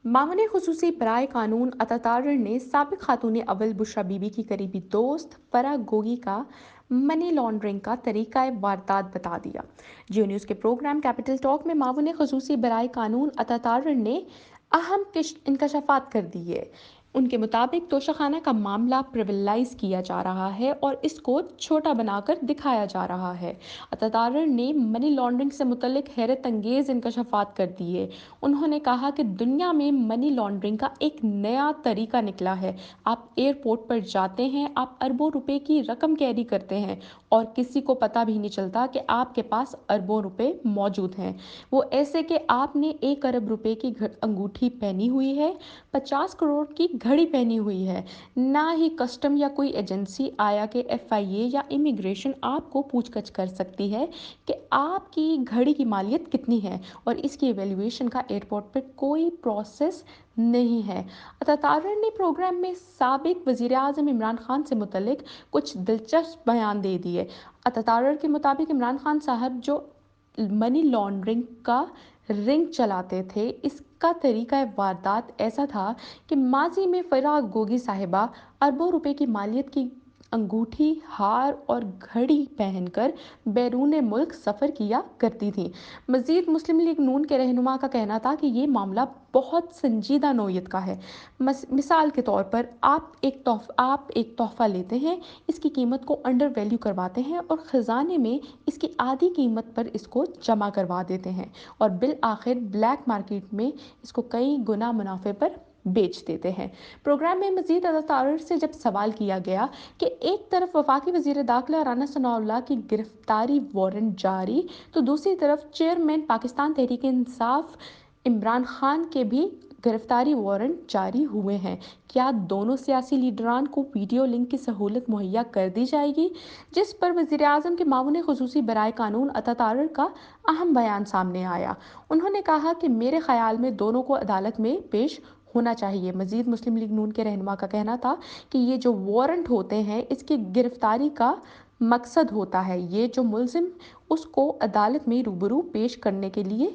मामले खुसूसी बराए कानून अतातार ने साबिक खातून अव्वल बुशरा बीबी की करीबी दोस्त फरा गोगी का मनी लॉन्ड्रिंग का तरीका वारदात बता दिया। जियो न्यूज़ के प्रोग्राम कैपिटल टॉक में मामले खुसूसी बराए कानून अतातार ने अहम इंकशाफात कर दिए। उनके मुताबिक तोशाखाना का मामला प्रिविलाइज किया जा रहा है और इसको छोटा बनाकर दिखाया जा रहा है। अतातार ने मनी लॉन्ड्रिंग से मुतल्लिक हैरत अंगेज इंकशाफात कर दिए। उन्होंने कहा कि दुनिया में मनी लॉन्ड्रिंग का एक नया तरीका निकला है। आप एयरपोर्ट पर जाते हैं, आप अरबों रुपए की रकम कैरी करते हैं और किसी को पता भी नहीं चलता कि आपके पास अरबों रुपए मौजूद हैं। वो ऐसे कि आपने 1 अरब रुपए की अंगूठी पहनी हुई है, 50 करोड़ की घड़ी पहनी हुई है। ना ही कस्टम या कोई एजेंसी आया कि FIA या इमिग्रेशन आपको पूछताछ कर सकती है कि आपकी घड़ी की मालियत कितनी है, और इसकी एवेल्यूएशन का एयरपोर्ट पर कोई प्रोसेस नहीं है। अतातार ने प्रोग्राम में साबिक वजीर आज़म इमरान खान से मुतल्लिक कुछ दिलचस्प बयान दे दिए। अतातार के मुताबिक इमरान खान साहब जो मनी लॉन्ड्रिंग का रिंग चलाते थे, इसका तरीका वारदात ऐसा था कि माजी में फराह गोगी साहिबा अरबों रुपए की मालियत की अंगूठी, हार और घड़ी पहनकर बैरून मुल्क सफ़र किया करती थी। मजीद मुस्लिम लीग नून के रहनुमा का कहना था कि ये मामला बहुत संजीदा नौयत का है। मिसाल के तौर पर आप एक तोहफा लेते हैं, इसकी कीमत को अंडर वैल्यू करवाते हैं और ख़जाने में इसकी आधी कीमत पर इसको जमा करवा देते हैं और बिल आखिर ब्लैक मार्केट में इसको कई गुना मुनाफे पर बेच देते हैं। प्रोग्राम में मजीद अदातार से जब सवाल किया गया कि एक तरफ वफाकी वजीर दाखिला राना सनाउल्लाह की गिरफ्तारी वारंट जारी, तो दूसरी तरफ चेयरमैन पाकिस्तान तहरीक इंसाफ इमरान खान के भी गिरफ्तारी वारंट जारी हुए हैं, क्या दोनों सियासी लीडरान को वीडियो लिंक की सहूलत मुहैया कर दी जाएगी? जिस पर वज़ीर आज़म के मामून खुसूसी बराए कानून अतातार का अहम बयान सामने आया। उन्होंने कहा कि मेरे ख्याल में दोनों को अदालत में पेश होना चाहिए। मजीद मुस्लिम लीग नून के रहनुमा का कहना था कि ये जो वारंट होते हैं, इसकी गिरफ्तारी का मकसद होता है ये जो मुलजिम उसको अदालत में रूबरू पेश करने के लिए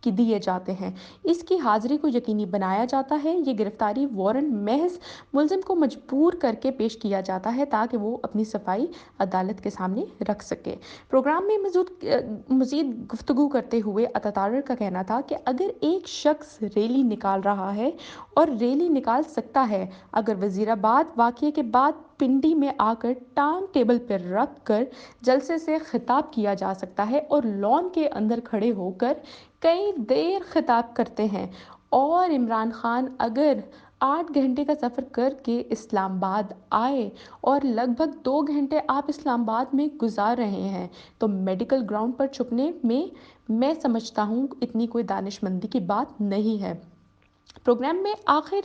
कि दिए जाते हैं, इसकी हाजिरी को यकीनी बनाया जाता है। ये गिरफ्तारी वारंट महज मुलजिम को मजबूर करके पेश किया जाता है ताकि वो अपनी सफाई अदालत के सामने रख सके। प्रोग्राम में मजीद गुफ्तगू करते हुए अतातार का कहना था कि अगर एक शख्स रैली निकाल रहा है और रैली निकाल सकता है, अगर वजीराबाद वाक़ये के बाद पिंडी में आकर टाइम टेबल पर रख कर जलसे से खिताब किया जा सकता है और लॉन के अंदर खड़े होकर कई देर खिताब करते हैं, और इमरान खान अगर 8 घंटे का सफ़र करके इस्लामाबाद आए और लगभग 2 घंटे आप इस्लामाबाद में गुजार रहे हैं, तो मेडिकल ग्राउंड पर छुपने में मैं समझता हूँ इतनी कोई दानिशमंदी की बात नहीं है। प्रोग्राम में आखिर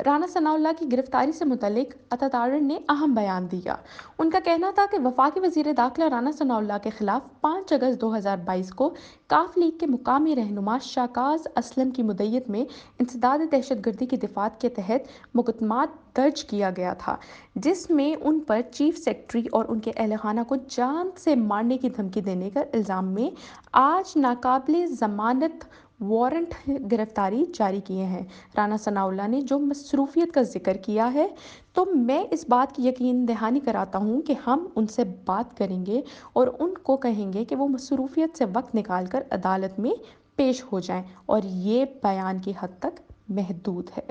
राना सनाउल्लाह की गिरफ्तारी से मुतल्लिक अतातार ने अहम बयान दिया। उनका कहना था कि वफाकी वजीर दाखिला राना सनाउल्लाह के खिलाफ 5 अगस्त 2022 को काफ लीग के मुकामी रहनुमा शाकाज असलम की मुद्दत में इंसदाद दहशतगर्दी की दिफात के तहत मुकदमात दर्ज किया गया था, जिसमें उन पर चीफ सेक्रेटरी और उनके अहल खाना को जान से मारने की धमकी देने का इल्ज़ाम में आज नाकाबिले ज़मानत वारंट गिरफ्तारी जारी किए हैं। राना सनाउल्लाह ने जो मसरूफियत का जिक्र किया है, तो मैं इस बात की यकीन दहानी कराता हूँ कि हम उनसे बात करेंगे और उनको कहेंगे कि वो मसरूफियत से वक्त निकाल कर अदालत में पेश हो जाएं, और ये बयान की हद तक महदूद है।